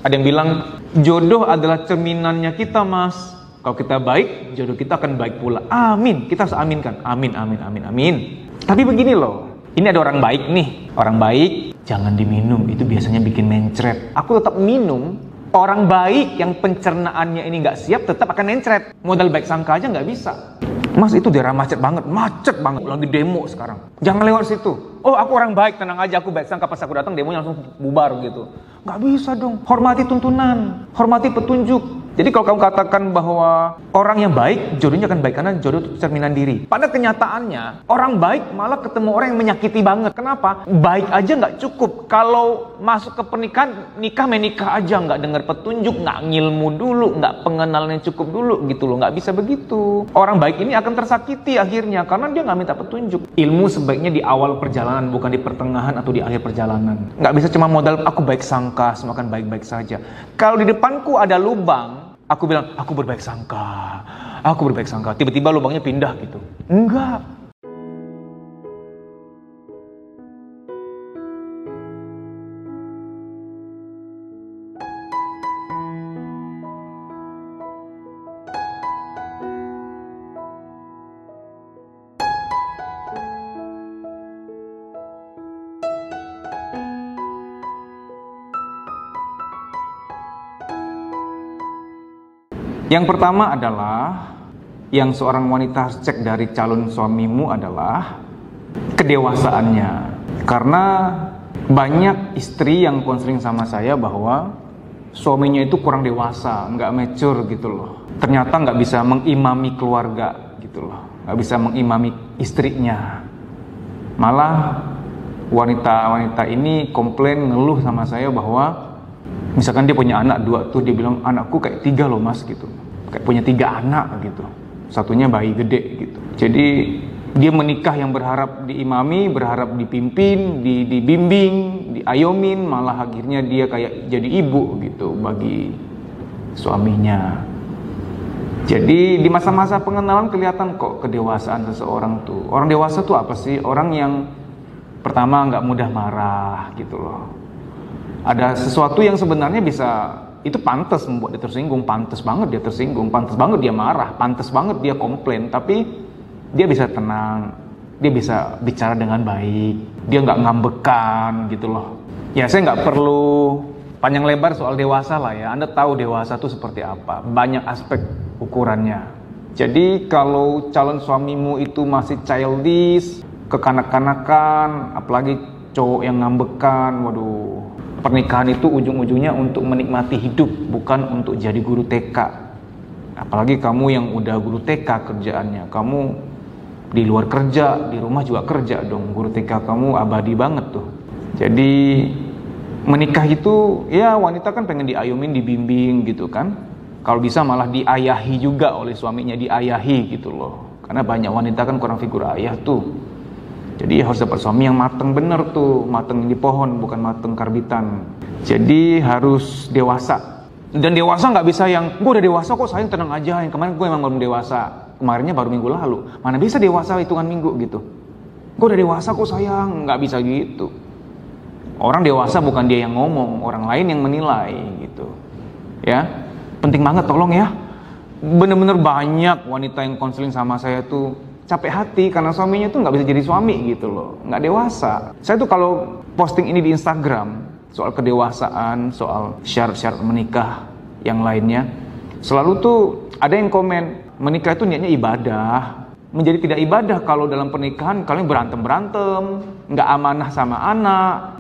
Ada yang bilang jodoh adalah cerminannya kita, Mas. Kalau kita baik, jodoh kita akan baik pula. Amin. Kita harus aminkan. Amin, amin, amin, amin. Tapi begini loh. Ini ada orang baik nih. Orang baik jangan diminum. Itu biasanya bikin mencret. Aku tetap minum. Orang baik yang pencernaannya ini nggak siap tetap akan mencret. Modal baik sangka aja nggak bisa. Mas, itu daerah macet banget. Macet banget. Lagi demo sekarang. Jangan lewat situ. Oh, aku orang baik, tenang aja. Aku baik sangka. Pas aku datang demonya langsung bubar gitu. Nggak bisa dong. Hormati tuntunan. Hormati petunjuk. Jadi kalau kamu katakan bahwa orang yang baik, jodohnya akan baik karena jodoh itu cerminan diri. Pada kenyataannya, orang baik malah ketemu orang yang menyakiti banget. Kenapa? Baik aja nggak cukup. Kalau masuk ke pernikahan, menikah aja nggak dengar petunjuk, nggak ngilmu dulu, nggak pengenalan yang cukup dulu gitu loh. Nggak bisa begitu. Orang baik ini akan tersakiti akhirnya karena dia nggak minta petunjuk. Ilmu sebaiknya di awal perjalanan, bukan di pertengahan atau di akhir perjalanan. Nggak bisa cuma modal aku baik sangka, semua akan baik-baik saja. Kalau di depanku ada lubang, aku bilang, aku berbaik sangka. Aku berbaik sangka. Tiba-tiba lubangnya pindah gitu. Enggak. Yang pertama adalah, yang seorang wanita harus cek dari calon suamimu adalah kedewasaannya. Karena banyak istri yang konseling sama saya bahwa suaminya itu kurang dewasa, nggak mature gitu loh. Ternyata nggak bisa mengimami keluarga gitu loh, nggak bisa mengimami istrinya. Malah wanita-wanita ini komplain, ngeluh sama saya bahwa misalkan dia punya anak 2 tuh, dia bilang anakku kayak 3 loh mas gitu, kayak punya 3 anak gitu, satunya bayi gede gitu. Jadi dia menikah yang berharap diimami, berharap dipimpin, dibimbing, diayomin, malah akhirnya dia kayak jadi ibu gitu bagi suaminya. Jadi di masa-masa pengenalan kelihatan kok kedewasaan seseorang tuh. Orang dewasa tuh apa sih? Orang yang pertama nggak mudah marah gitu loh. Ada sesuatu yang sebenarnya bisa, itu pantas membuat dia tersinggung, pantas banget dia tersinggung, pantas banget dia marah, pantas banget dia komplain, tapi dia bisa tenang, dia bisa bicara dengan baik, dia nggak ngambekan gitu loh. Ya saya nggak perlu panjang lebar soal dewasa lah ya, Anda tahu dewasa itu seperti apa, banyak aspek ukurannya. Jadi kalau calon suamimu itu masih childish, kekanak-kanakan, apalagi cowok yang ngambekan, waduh. Pernikahan itu ujung-ujungnya untuk menikmati hidup, bukan untuk jadi guru TK. Apalagi kamu yang udah guru TK kerjaannya, kamu di luar kerja, di rumah juga kerja dong. Guru TK kamu abadi banget tuh. Jadi menikah itu, ya wanita kan pengen diayomin, dibimbing gitu kan. Kalau bisa malah diayahi juga oleh suaminya, diayahi gitu loh. Karena banyak wanita kan kurang figur ayah tuh. Jadi harus dapat suami yang mateng bener tuh, mateng di pohon bukan mateng karbitan. Jadi harus dewasa. Dan dewasa nggak bisa yang gue udah dewasa kok sayang, tenang aja, yang kemarin gue emang belum dewasa, kemarinnya baru minggu lalu. Mana bisa dewasa hitungan minggu gitu. Gue udah dewasa kok sayang, nggak bisa gitu. Orang dewasa bukan dia yang ngomong, orang lain yang menilai gitu. Ya, penting banget tolong ya. Bener-bener banyak wanita yang konseling sama saya tuh capek hati karena suaminya tuh nggak bisa jadi suami gitu loh, nggak dewasa. Saya tuh kalau posting ini di Instagram soal kedewasaan, soal syarat-syarat menikah yang lainnya, selalu tuh ada yang komen, menikah itu niatnya ibadah. Menjadi tidak ibadah kalau dalam pernikahan kalian berantem-berantem, nggak amanah sama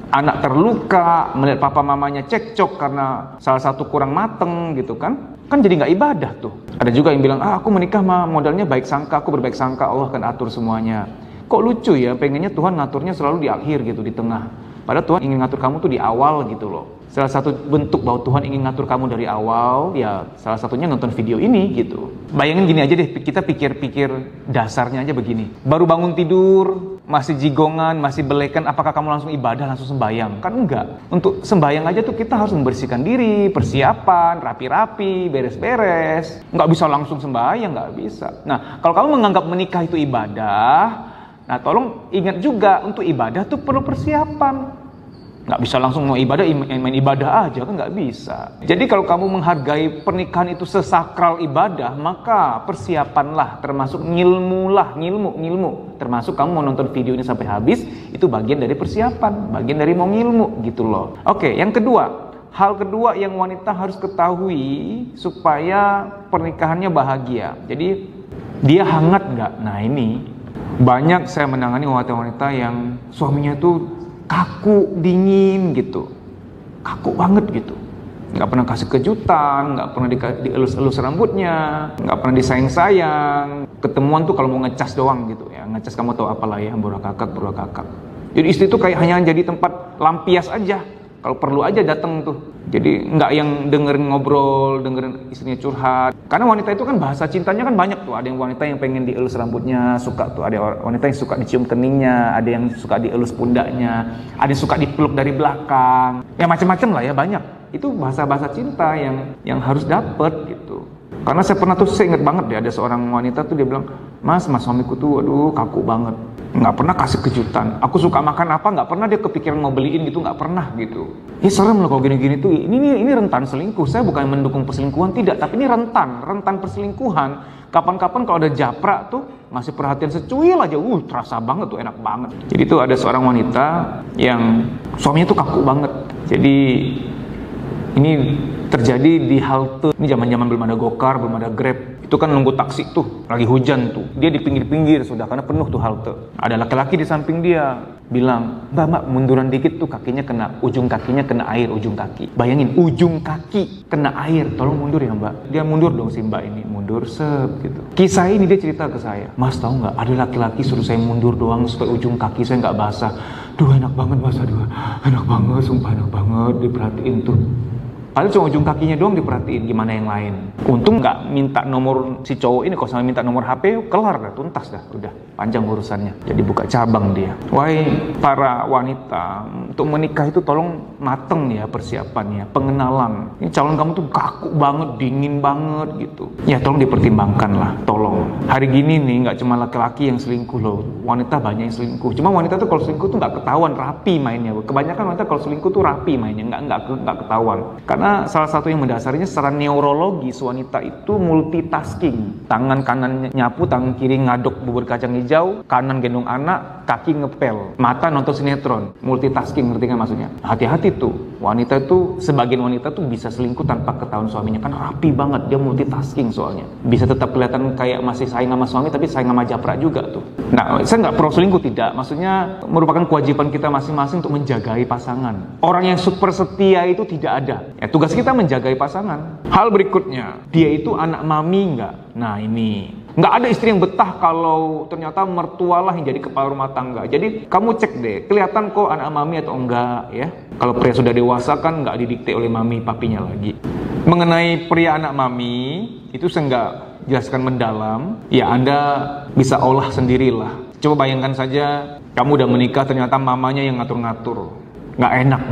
anak terluka, melihat papa mamanya cekcok karena salah satu kurang mateng gitu kan jadi nggak ibadah tuh. Ada juga yang bilang, aku menikah mah modalnya baik sangka, aku berbaik sangka, Allah akan atur semuanya. Kok lucu ya, pengennya Tuhan ngaturnya selalu di akhir gitu, di tengah. Padahal Tuhan ingin ngatur kamu tuh di awal gitu loh. Salah satu bentuk bahwa Tuhan ingin ngatur kamu dari awal, ya salah satunya nonton video ini gitu. Bayangin gini aja deh, kita pikir-pikir dasarnya aja begini. Baru bangun tidur, masih jigongan, masih belekan, apakah kamu langsung ibadah, langsung sembayang? Kan enggak. Untuk sembayang aja tuh kita harus membersihkan diri, persiapan, rapi-rapi, beres-beres. Nggak bisa langsung sembayang, nggak bisa. Nah, kalau kamu menganggap menikah itu ibadah, nah tolong ingat juga, untuk ibadah tuh perlu persiapan. Nggak bisa langsung mau ibadah, main ibadah aja, kan nggak bisa. Jadi kalau kamu menghargai pernikahan itu sesakral ibadah, maka persiapanlah, termasuk ngilmu. Termasuk kamu mau nonton video ini sampai habis, itu bagian dari persiapan, bagian dari mau ngilmu gitu loh. Oke, yang kedua, hal kedua yang wanita harus ketahui supaya pernikahannya bahagia. Jadi dia hangat nggak? Nah ini banyak saya menangani wanita-wanita yang suaminya tuh kaku, dingin gitu, kaku banget gitu, nggak pernah kasih kejutan, nggak pernah dielus-elus rambutnya, nggak pernah disayang-sayang. Ketemuan tuh kalau mau ngecas doang gitu ya, ngecas kamu tahu apalah ya, buruk kakak. Jadi istri tuh kayak hanya jadi tempat lampias aja, kalau perlu aja datang tuh. Jadi nggak yang dengerin ngobrol, dengerin istrinya curhat. Karena wanita itu kan bahasa cintanya kan banyak tuh. Ada yang wanita yang pengen dielus rambutnya, suka tuh. Ada wanita yang suka dicium keningnya, ada yang suka dielus pundaknya, ada yang suka dipeluk dari belakang. Ya macam-macam lah ya, banyak. Itu bahasa-bahasa cinta yang harus dapet gitu. Karena saya ingat banget deh, ada seorang wanita tuh dia bilang, mas suamiku tuh aduh kaku banget, nggak pernah kasih kejutan. Aku suka makan apa, nggak pernah dia kepikiran mau beliin gitu, nggak pernah gitu. Serem loh kalau gini-gini tuh. Ini rentan selingkuh. Saya bukan mendukung perselingkuhan, tidak, tapi ini rentan perselingkuhan. Kapan-kapan kalau ada japrak tuh ngasih perhatian secuil aja, terasa banget tuh, enak banget. Jadi tuh ada seorang wanita yang suaminya tuh kaku banget. Jadi ini terjadi di halte. Ini zaman-zaman belum ada Gokar, belum ada Grab. Itu kan nunggu taksi tuh, lagi hujan tuh. Dia di pinggir-pinggir sudah, karena penuh tuh halte. Ada laki-laki di samping dia, bilang, mbak munduran dikit tuh, ujung kakinya kena air, ujung kaki. Bayangin, ujung kaki kena air, tolong mundur ya mbak. Dia mundur dong si mbak ini, mundur gitu. Kisah ini dia cerita ke saya, mas tahu nggak, ada laki-laki suruh saya mundur doang supaya ujung kaki saya nggak basah. Duh enak banget mas, enak banget, sumpah enak banget, diperhatiin tuh. Padahal cuma ujung kakinya doang diperhatiin, gimana yang lain. Untung nggak minta nomor si cowok ini, kalau sampai minta nomor HP, kelar dah, tuntas dah, udah panjang urusannya. Jadi buka cabang dia. Wahai para wanita, untuk menikah itu tolong mateng ya persiapannya, pengenalan. Ini calon kamu tuh kaku banget, dingin banget gitu. Ya tolong dipertimbangkan lah, tolong. Hari gini nih nggak cuma laki-laki yang selingkuh loh, wanita banyak yang selingkuh. Cuma wanita tuh kalau selingkuh tuh nggak ketahuan, rapi mainnya. Kebanyakan wanita kalau selingkuh tuh rapi mainnya, nggak ketahuan. Karena salah satu yang mendasarinya secara neurologis, wanita itu multitasking. Tangan kanan nyapu, tangan kiri ngaduk bubur kacang hijau, kanan gendong anak, kaki ngepel, mata nonton sinetron. Multitasking, ngerti kan maksudnya? Hati-hati tuh, wanita itu, sebagian wanita tuh bisa selingkuh tanpa ketahuan suaminya. Kan rapi banget, dia multitasking soalnya. Bisa tetap kelihatan kayak masih sayang sama suami, tapi sayang sama japrak juga tuh. Nah, saya nggak pro selingkuh, tidak. Maksudnya merupakan kewajiban kita masing-masing untuk menjagai pasangan. Orang yang super setia itu tidak ada. Ya, tugas kita menjagai pasangan. Hal berikutnya, dia itu anak mami nggak? Nah ini, nggak ada istri yang betah kalau ternyata mertualah yang jadi kepala rumah tangga. Jadi kamu cek deh, kelihatan kok anak mami atau enggak ya. Kalau pria sudah dewasa kan nggak didikte oleh mami papinya lagi. Mengenai pria anak mami, itu saya nggak jelaskan mendalam. Ya Anda bisa olah sendirilah. Coba bayangkan saja, kamu udah menikah ternyata mamanya yang ngatur-ngatur. Nggak enak.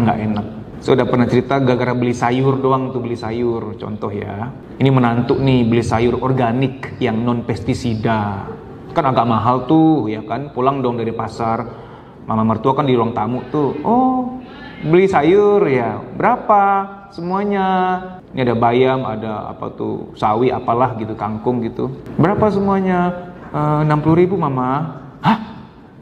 Saya udah pernah cerita gara-gara beli sayur doang tuh, beli sayur contoh ya. Ini menantu nih beli sayur organik yang non pestisida. Kan agak mahal tuh ya kan. Pulang dong dari pasar, mama mertua kan di ruang tamu tuh. Oh beli sayur ya, berapa semuanya? Ini ada bayam, ada apa tuh, sawi apalah gitu, kangkung gitu. Berapa semuanya? 60.000 mama. Hah?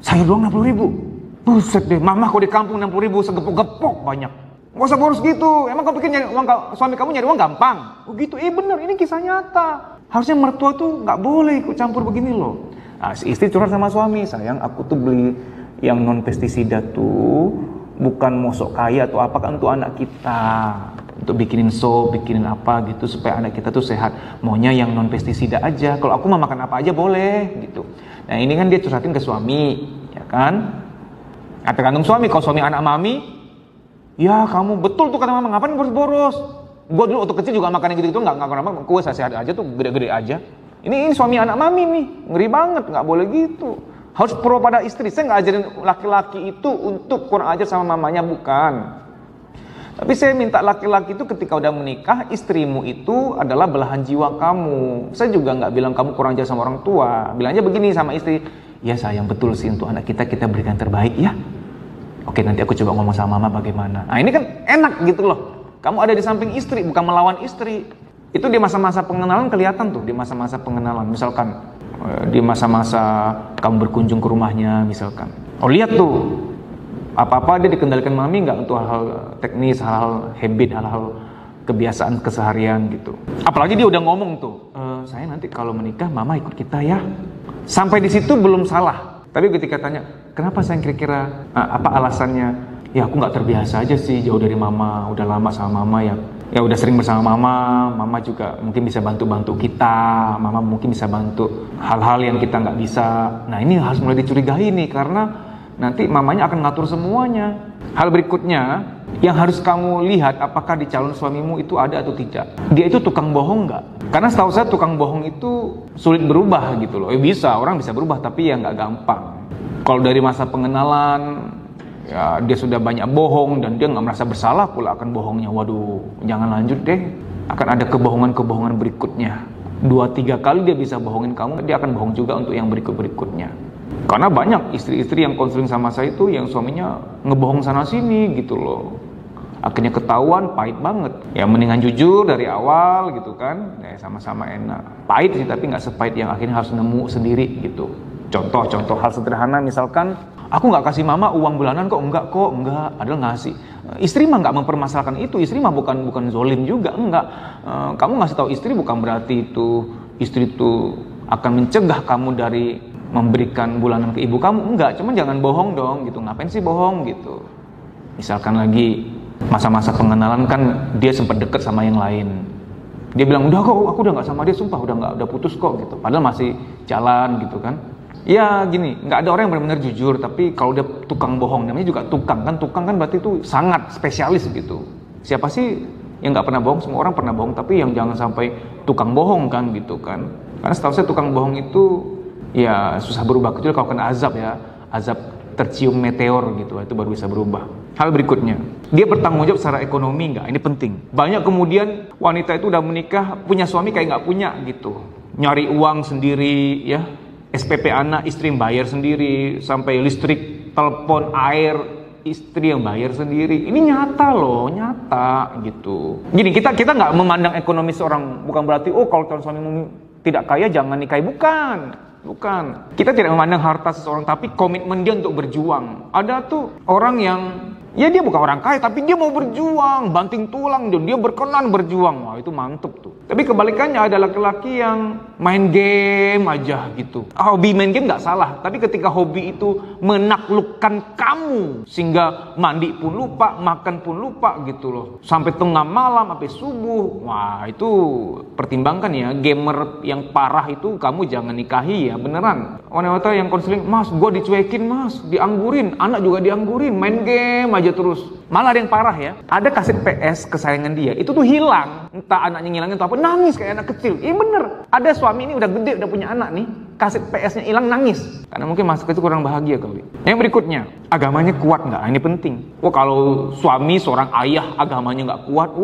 Sayur doang 60.000? Buset deh, mama kok di kampung 60.000 segepok-gepok banyak. Gak usah boros gitu, emang kamu pikir nyari uang, suami kamu nyari uang gampang? Oh gitu, bener, ini kisah nyata. Harusnya mertua tuh gak boleh ikut campur begini loh. Nah, si istri curhat sama suami, sayang aku tuh beli yang non pestisida tuh bukan mau sok kaya atau apa, kan untuk anak kita, untuk bikinin sop, bikinin apa gitu supaya anak kita tuh sehat. Maunya yang non pestisida aja, kalau aku mau makan apa aja boleh gitu. Nah ini kan dia curhatin ke suami, ya kan? Nah, tergantung suami, kalau suami anak mami, ya kamu betul tuh kata mama, ngapain boros-boros? Gue dulu waktu kecil juga makan yang gitu-gitu, nggak kenapa, kue sehat aja tuh, gede-gede aja. Ini suami anak mami nih, ngeri banget, nggak boleh gitu. Harus pro pada istri. Saya nggak ajarin laki-laki itu untuk kurang ajar sama mamanya, bukan. Tapi saya minta laki-laki itu ketika udah menikah, istrimu itu adalah belahan jiwa kamu. Saya juga nggak bilang kamu kurang ajar sama orang tua. Bilangnya begini sama istri, ya sayang betul sih untuk anak kita berikan terbaik ya. Oke, nanti aku coba ngomong sama mama bagaimana. Nah, ini kan enak gitu loh. Kamu ada di samping istri, bukan melawan istri. Itu di masa-masa pengenalan kelihatan tuh, di masa-masa pengenalan. Misalkan di masa-masa kamu berkunjung ke rumahnya misalkan. Oh, lihat tuh, apa-apa dia dikendalikan mami nggak untuk hal-hal teknis, hal-hal habit, hal-hal kebiasaan keseharian gitu. Apalagi dia udah ngomong tuh, saya nanti kalau menikah mama ikut kita ya. Sampai di situ belum salah. Tapi ketika tanya, kenapa saya kira-kira, apa alasannya? Ya aku nggak terbiasa aja sih jauh dari mama, udah lama sama mama ya. Ya udah sering bersama mama juga mungkin bisa bantu-bantu kita, mama mungkin bisa bantu hal-hal yang kita nggak bisa. Nah ini harus mulai dicurigai nih, karena nanti mamanya akan ngatur semuanya. Hal berikutnya, yang harus kamu lihat apakah di calon suamimu itu ada atau tidak. Dia itu tukang bohong nggak? Karena setahu saya tukang bohong itu sulit berubah gitu loh. Bisa, orang bisa berubah tapi ya nggak gampang. Kalau dari masa pengenalan, ya dia sudah banyak bohong dan dia nggak merasa bersalah pula akan bohongnya. Waduh, jangan lanjut deh. Akan ada kebohongan-kebohongan berikutnya. 2-3 kali dia bisa bohongin kamu, dia akan bohong juga untuk yang berikut-berikutnya. Karena banyak istri-istri yang konseling sama saya itu yang suaminya ngebohong sana sini gitu loh. Akhirnya ketahuan, pahit banget. Ya mendingan jujur dari awal gitu kan. Ya sama-sama enak. Pahit sih tapi nggak sepahit yang akhirnya harus nemu sendiri gitu. Contoh hal sederhana misalkan, aku nggak kasih mama uang bulanan kok, enggak, padahal ngasih. Istri mah nggak mempermasalahkan itu, istri mah bukan zolim juga, enggak. Kamu ngasih tahu istri bukan berarti itu istri itu akan mencegah kamu dari memberikan bulanan ke ibu kamu, enggak. Cuman jangan bohong dong gitu, ngapain sih bohong gitu. Misalkan lagi masa-masa pengenalan kan dia sempat deket sama yang lain. Dia bilang, udah kok, aku udah nggak sama dia, sumpah udah putus kok gitu. Padahal masih jalan gitu kan. Ya gini, nggak ada orang yang benar-benar jujur, tapi kalau dia tukang bohong, namanya juga tukang kan berarti itu sangat spesialis gitu. Siapa sih yang nggak pernah bohong? Semua orang pernah bohong, tapi yang jangan sampai tukang bohong kan gitu kan. Karena setahu saya tukang bohong itu ya susah berubah, kecuali kalau kena azab ya, azab tercium meteor gitu, itu baru bisa berubah. Hal berikutnya, dia bertanggung jawab secara ekonomi nggak? Ini penting. Banyak kemudian wanita itu udah menikah, punya suami kayak nggak punya gitu. Nyari uang sendiri ya, SPP anak istri yang bayar sendiri, sampai listrik, telepon, air, istri yang bayar sendiri. Ini nyata loh, nyata gitu. Gini, kita nggak memandang ekonomi seorang, bukan berarti oh kalau calon suamimu tidak kaya jangan nikahi, bukan. Kita tidak memandang harta seseorang, tapi komitmen dia untuk berjuang. Ada tuh orang yang ya dia bukan orang kaya, tapi dia mau berjuang, banting tulang, dia berkenan berjuang. Wah itu mantep tuh. Tapi kebalikannya ada laki-laki yang main game aja gitu. Hobi main game nggak salah, tapi ketika hobi itu menaklukkan kamu, sehingga mandi pun lupa, makan pun lupa gitu loh. Sampai tengah malam, sampai subuh. Wah itu pertimbangkan ya, gamer yang parah itu kamu jangan nikahi ya, beneran. Wanita yang konseling, mas gue dicuekin mas, dianggurin, anak juga dianggurin, main game aja terus. Malah ada yang parah ya, ada kaset PS kesayangan dia, itu tuh hilang. Entah anaknya ngilangin atau apa, nangis kayak anak kecil. Iya bener, ada suami ini udah gede, udah punya anak nih, kaset PS-nya hilang nangis. Karena mungkin masa kecil kurang bahagia kali. Yang berikutnya, agamanya kuat nggak? Ini penting. Wah kalau suami seorang ayah agamanya nggak kuat,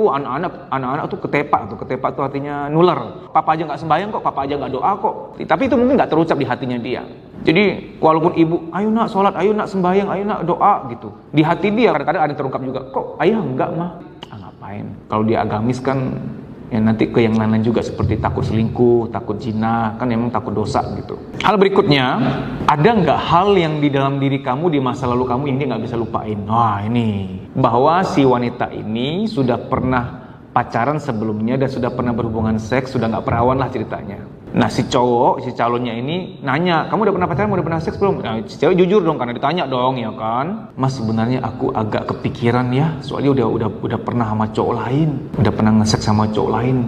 anak-anak tuh ketepak tuh artinya nular. Papa aja nggak sembahyang kok, papa aja nggak doa kok. Tapi itu mungkin nggak terucap di hatinya dia. Jadi walaupun ibu, ayo nak sholat, ayo nak sembahyang, ayo nak doa gitu, di hati dia kadang-kadang ada terungkap juga, kok ayah enggak mah, ngapain? Kalau dia agamis kan ya nanti ke yang lain-lain juga, seperti takut selingkuh, takut zina, kan memang takut dosa gitu. Hal berikutnya, ada nggak hal yang di dalam diri kamu di masa lalu kamu yang dia nggak bisa lupain? Wah ini, bahwa si wanita ini sudah pernah pacaran sebelumnya dan sudah pernah berhubungan seks, sudah nggak perawan lah ceritanya. Nah si cowok, si calonnya ini nanya, kamu udah pernah pacaran, udah pernah seks belum? Nah, si cewek jujur dong, karena ditanya dong ya kan. Mas sebenarnya aku agak kepikiran ya, soalnya udah pernah sama cowok lain, udah pernah nge-seks sama cowok lain.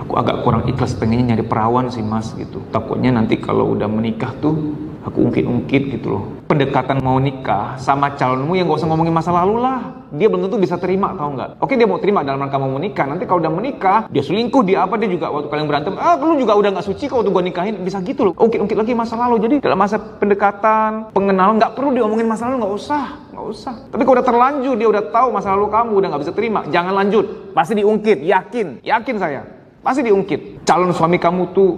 Aku agak kurang ikhlas, pengennya nyari perawan sih mas gitu. Takutnya nanti kalau udah menikah tuh aku ungkit-ungkit gitu loh. Pendekatan mau nikah sama calonmu yang gak usah ngomongin masa lalu lah. Dia belum tentu bisa terima, tau gak? Oke dia mau terima dalam rangka mau menikah. Nanti kalau udah menikah, dia selingkuh, dia apa, dia juga waktu kalian berantem, lu juga udah gak suci kok waktu gua nikahin. Bisa gitu loh, ungkit-ungkit lagi masa lalu. Jadi dalam masa pendekatan, pengenalan, gak perlu diomongin masa lalu, gak usah. Tapi kalau udah terlanjur, dia udah tahu masa lalu kamu, udah gak bisa terima, jangan lanjut. Pasti diungkit, yakin saya. Pasti diungkit. Calon suami kamu tuh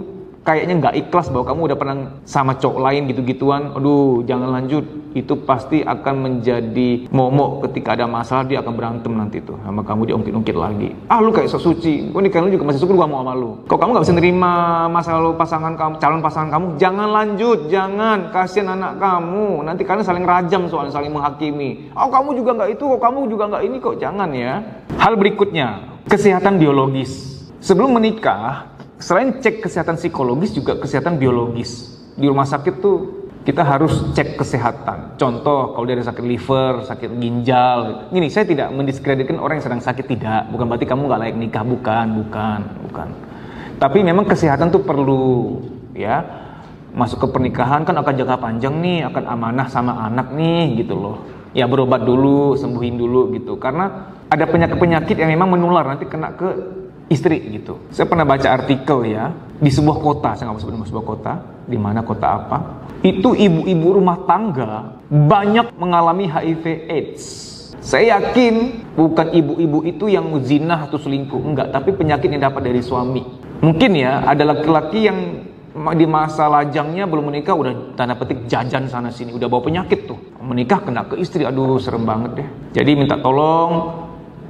kayaknya nggak ikhlas bahwa kamu udah pernah sama cowok lain gitu-gituan. Aduh, jangan lanjut. itu pasti akan menjadi momok. Ketika ada masalah dia akan berantem nanti tuh sama kamu, diungkit-ungkit lagi. Ah, lu kayak sok suci, gue nikahin lu juga masih syukur gua mau sama lu. Kalau kamu gak bisa nerima masa lalu pasangan kamu, calon pasangan kamu, jangan lanjut, jangan. Kasihan anak kamu, nanti kalian saling rajam soalnya, saling menghakimi. Oh, kamu juga gak itu kok, kamu juga gak ini kok, jangan ya. Hal berikutnya, kesehatan biologis. Sebelum menikah, selain cek kesehatan psikologis juga kesehatan biologis. Di rumah sakit tuh kita harus cek kesehatan. Contoh, kalau dia ada sakit liver, sakit ginjal. Gini, saya tidak mendiskreditkan orang yang sedang sakit, tidak. Bukan berarti kamu nggak layak nikah, bukan. Tapi memang kesehatan tuh perlu, ya. Masuk ke pernikahan kan akan jangka panjang nih, akan amanah sama anak nih, gitu loh. Ya berobat dulu, sembuhin dulu gitu. Karena ada penyakit-penyakit yang memang menular, nanti kena ke istri gitu. Saya pernah baca artikel ya, di sebuah kota, saya nggak mau sebut nama sebuah kota, di mana kota apa, itu ibu-ibu rumah tangga banyak mengalami HIV/AIDS. Saya yakin bukan ibu-ibu itu yang zina atau selingkuh, enggak, tapi penyakit yang dapat dari suami. Mungkin ya ada laki-laki yang di masa lajangnya belum menikah udah tanda petik jajan sana sini, udah bawa penyakit tuh, menikah kena ke istri, aduh serem banget deh. Jadi minta tolong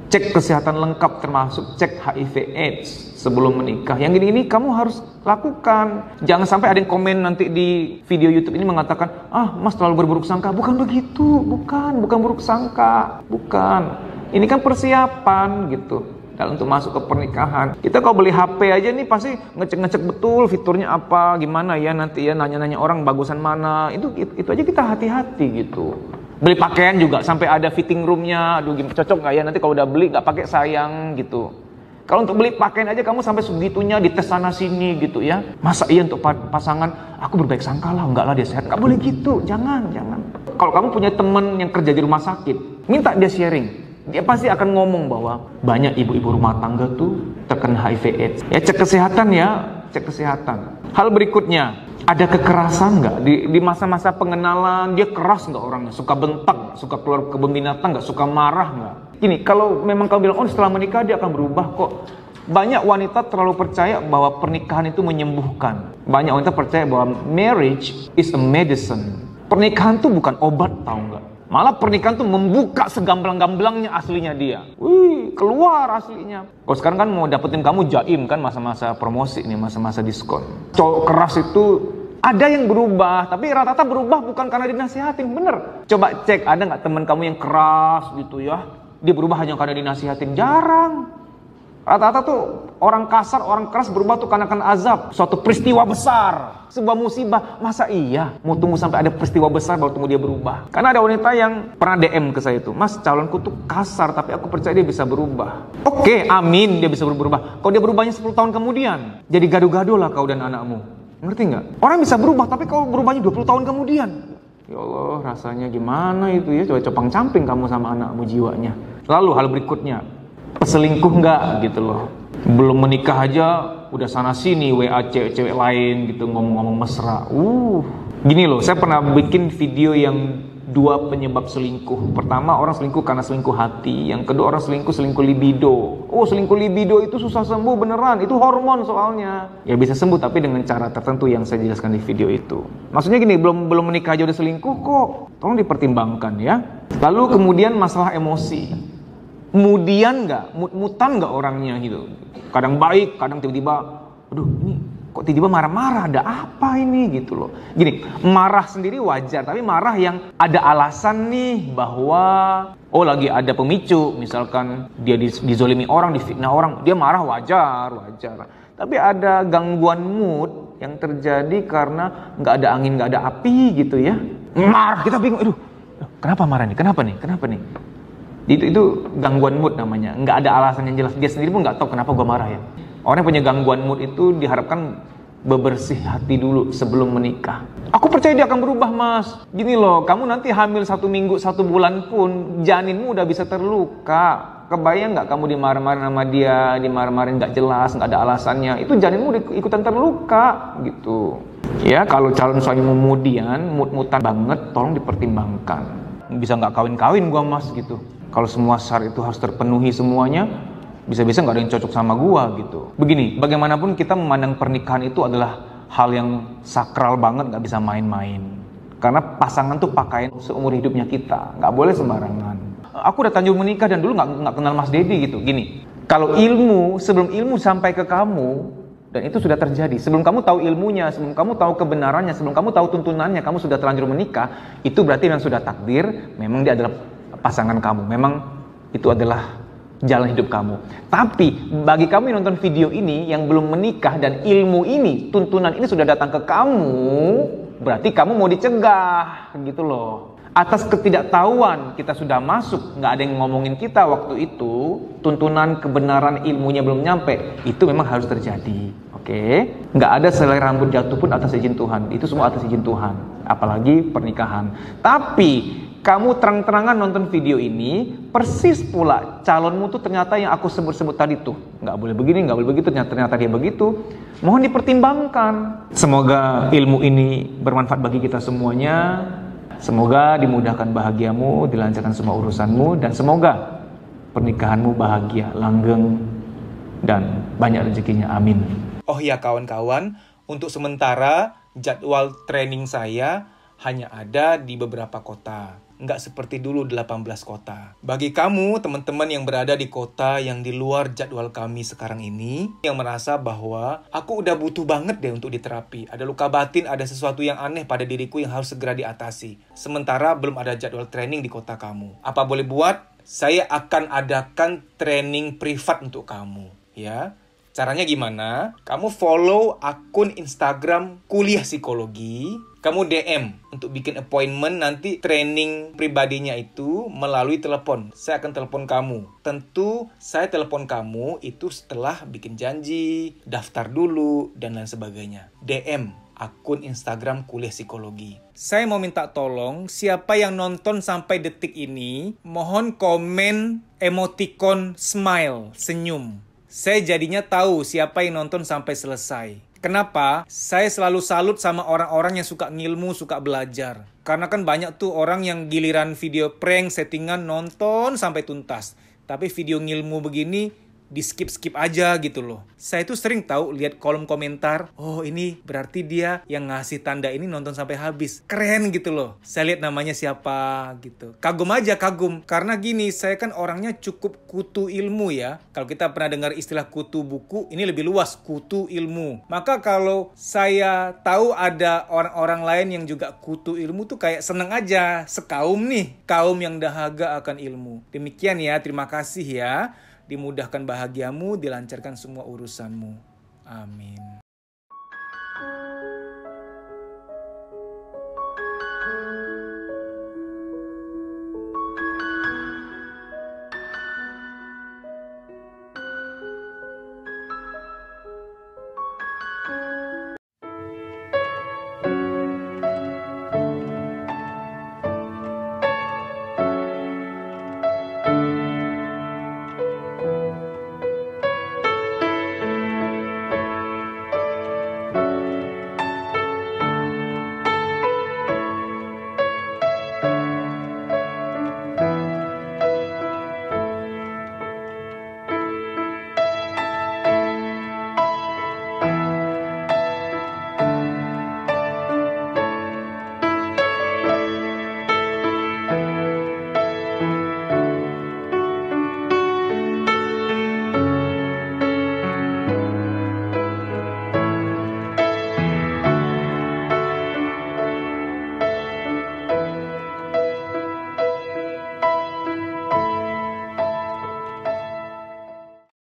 cek kesehatan lengkap, termasuk cek HIV/AIDS sebelum menikah. Yang gini-gini kamu harus lakukan. Jangan sampai ada yang komen nanti di video YouTube ini mengatakan, ah mas terlalu berburuk sangka. Bukan begitu, bukan buruk sangka, bukan. Ini kan persiapan gitu dalam untuk masuk ke pernikahan. Kita kalau beli HP aja nih pasti ngecek-ngecek betul fiturnya apa, gimana ya nanti ya, nanya-nanya orang bagusan mana. Itu aja kita hati-hati gitu. Beli pakaian juga sampai ada fitting roomnya, aduh cocok nggak ya, nanti kalau udah beli nggak pakai sayang gitu. Kalau untuk beli pakaian aja kamu sampai segitunya dites sana sini gitu ya. Masa iya untuk pasangan, aku berbaik sangka lah, enggak lah dia sehat, nggak boleh gitu, jangan. Kalau kamu punya temen yang kerja di rumah sakit, minta dia sharing, dia pasti akan ngomong bahwa banyak ibu-ibu rumah tangga tuh terkena HIV/AIDS. Ya cek kesehatan ya, cek kesehatan. Hal berikutnya, ada kekerasan nggak di masa-masa pengenalan? Dia keras nggak orangnya, suka bentak, suka keluar kebun binatang nggak, suka marah nggak? Gini, kalau memang kamu bilang, oh setelah menikah dia akan berubah kok. Banyak wanita terlalu percaya bahwa pernikahan itu menyembuhkan. Banyak wanita percaya bahwa marriage is a medicine. Pernikahan tuh bukan obat, tahu nggak? Malah pernikahan tuh membuka segamblang-gamblangnya aslinya dia. Wih, keluar aslinya. Kalau sekarang kan mau dapetin kamu jaim kan, masa-masa promosi nih, masa-masa diskon. Cowok keras itu ada yang berubah, tapi rata-rata berubah bukan karena dinasihatin, bener. Coba cek, ada nggak teman kamu yang keras gitu ya? Dia berubah hanya karena dinasihatin, jarang. Rata-rata tuh orang kasar, orang keras berubah tuh karena azab, suatu peristiwa besar, sebuah musibah. Masa iya mau tunggu sampai ada peristiwa besar baru tunggu dia berubah? Karena ada wanita yang pernah DM ke saya itu, mas calonku tuh kasar tapi aku percaya dia bisa berubah. Oke, amin, dia bisa berubah. Kalau dia berubahnya 10 tahun kemudian, jadi gaduh-gaduh lah kau dan anakmu. Ngerti nggak? Orang bisa berubah tapi kalau berubahnya 20 tahun kemudian, ya Allah rasanya gimana itu ya, coba copang-camping kamu sama anakmu jiwanya. Lalu hal berikutnya, peselingkuh nggak gitu loh. Belum menikah aja udah sana sini WA cewek-cewek lain gitu, ngomong-ngomong mesra. Gini loh, saya pernah bikin video yang 2 penyebab selingkuh. Pertama, orang selingkuh karena selingkuh hati. Yang kedua, orang selingkuh libido. Selingkuh libido itu susah sembuh beneran, itu hormon soalnya. Ya bisa sembuh tapi dengan cara tertentu yang saya jelaskan di video itu. Maksudnya gini, belum menikah aja udah selingkuh kok. Tolong dipertimbangkan ya. Lalu kemudian masalah emosi. Kemudian nggak, mut-mutan nggak orangnya gitu. Kadang baik, kadang tiba-tiba, aduh ini kok tiba-tiba marah-marah, ada apa ini gitu loh. Gini, marah sendiri wajar, tapi marah yang ada alasan nih bahwa lagi ada pemicu, misalkan dia dizolimi orang, difitnah orang, dia marah wajar. Tapi ada gangguan mood yang terjadi karena nggak ada angin, nggak ada api gitu ya. Marah, kita bingung, aduh kenapa marah nih, kenapa nih? Itu gangguan mood namanya, nggak ada alasan yang jelas, dia sendiri pun nggak tahu kenapa gue marah ya. Orang yang punya gangguan mood itu diharapkan bebersih hati dulu sebelum menikah. Aku percaya dia akan berubah mas. Gini loh, kamu nanti hamil 1 minggu, 1 bulan pun janinmu udah bisa terluka. Kebayang nggak kamu dimarah-marahin sama dia, dimarah-marahin nggak jelas, nggak ada alasannya, itu janinmu ikutan terluka gitu. Ya kalau calon suami kemudian mood-moodan banget, tolong dipertimbangkan. Bisa nggak kawin-kawin gua mas gitu. Kalau semua syarat itu harus terpenuhi semuanya, bisa-bisa nggak ada yang cocok sama gua gitu. Begini, bagaimanapun kita memandang pernikahan itu adalah hal yang sakral banget, nggak bisa main-main. Karena pasangan tuh pakaian seumur hidupnya kita, nggak boleh sembarangan. Aku udah terlanjur menikah dan dulu nggak kenal Mas Dedi gitu. Gini, kalau sebelum ilmu sampai ke kamu, dan itu sudah terjadi, sebelum kamu tahu ilmunya, sebelum kamu tahu kebenarannya, sebelum kamu tahu tuntunannya, kamu sudah terlanjur menikah, itu berarti memang sudah takdir, memang dia adalah pasangan kamu, memang itu adalah jalan hidup kamu. Tapi bagi kamu yang nonton video ini yang belum menikah dan ilmu ini, tuntunan ini sudah datang ke kamu, berarti kamu mau dicegah gitu loh. Atas ketidaktahuan kita sudah masuk, nggak ada yang ngomongin kita waktu itu, tuntunan kebenaran ilmunya belum nyampe, itu memang harus terjadi. Oke? Nggak ada selai rambut jatuh pun atas izin Tuhan, itu semua atas izin Tuhan, apalagi pernikahan. Tapi kamu terang-terangan nonton video ini, persis pula calonmu tuh ternyata yang aku sebut-sebut tadi tuh, nggak boleh begini, nggak boleh begitu, ternyata dia begitu. Mohon dipertimbangkan. Semoga ilmu ini bermanfaat bagi kita semuanya. Semoga dimudahkan bahagiamu, dilancarkan semua urusanmu, dan semoga pernikahanmu bahagia, langgeng, dan banyak rezekinya. Amin. Oh ya kawan-kawan, untuk sementara jadwal training saya hanya ada di beberapa kota. Nggak seperti dulu 18 kota. Bagi kamu, teman-teman yang berada di kota yang di luar jadwal kami sekarang ini, yang merasa bahwa aku udah butuh banget deh untuk diterapi. Ada luka batin, ada sesuatu yang aneh pada diriku yang harus segera diatasi. Sementara belum ada jadwal training di kota kamu. Apa boleh buat? Saya akan adakan training privat untuk kamu. Ya. Caranya gimana? Kamu follow akun Instagram Kuliah Psikologi. Kamu DM untuk bikin appointment, nanti training pribadinya itu melalui telepon. Saya akan telepon kamu. Tentu saya telepon kamu itu setelah bikin janji, daftar dulu, dan lain sebagainya. DM akun Instagram Kuliah Psikologi. Saya mau minta tolong, siapa yang nonton sampai detik ini, mohon komen emoticon smile, senyum. Saya jadinya tahu siapa yang nonton sampai selesai. Kenapa? Saya selalu salut sama orang-orang yang suka ngilmu, suka belajar. Karena kan banyak tuh orang yang giliran video prank, settingan, nonton sampai tuntas. Tapi video ngilmu begini, di skip-skip aja gitu loh. Saya tuh sering tahu lihat kolom komentar, oh ini berarti dia yang ngasih tanda ini nonton sampai habis. Keren gitu loh. Saya lihat namanya siapa gitu. Kagum aja, kagum. Karena gini, saya kan orangnya cukup kutu ilmu ya. Kalau kita pernah dengar istilah kutu buku, ini lebih luas, kutu ilmu. Maka kalau saya tahu ada orang-orang lain yang juga kutu ilmu tuh kayak seneng aja. Sekaum nih, kaum yang dahaga akan ilmu. Demikian ya, terima kasih ya. Dimudahkan bahagiamu, dilancarkan semua urusanmu. Amin.